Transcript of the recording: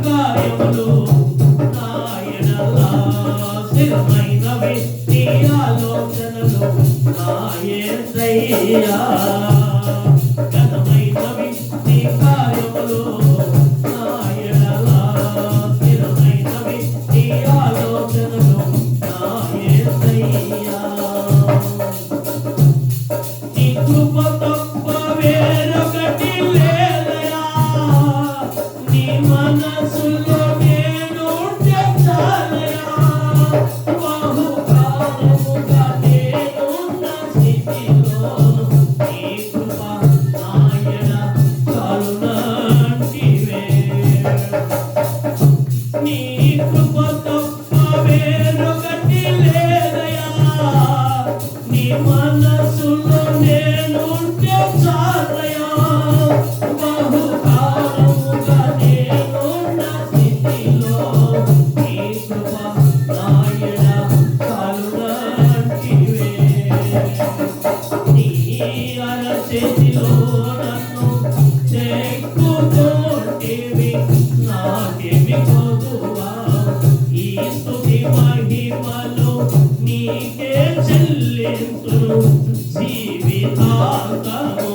కార్యములు నాయనలా స్థిరమైనవి నీ ఆలోచనలు నా యేసయ్యా ఘనమైనవి నీ కార్యములు నాయనలా స్థిరమైనవి నీ ఆలోచనలు నా యేసయ్యా నీ కృప తప్ప వేరొకటి లేదయా నీ మనసులో నేనుంటే చాలయా బహుకాలముగా నేనున్న స్థితిలో నీ కృప నాయన చాలునంటివే నీ కృప తప్ప వేరొకటి లేదయా నీ మనసులో నేనుంటే చాలయా బహుకాలముగా నేనున్న స్థితిలో నీ కృప నాయన చాలునంటివే నీ అరచేతిలో నన్ను చెక్కుతోంటివి నాకేమి కొదువా ఈ స్తుతి మహిమలు నీకే చెల్లింతును జీవితాంతము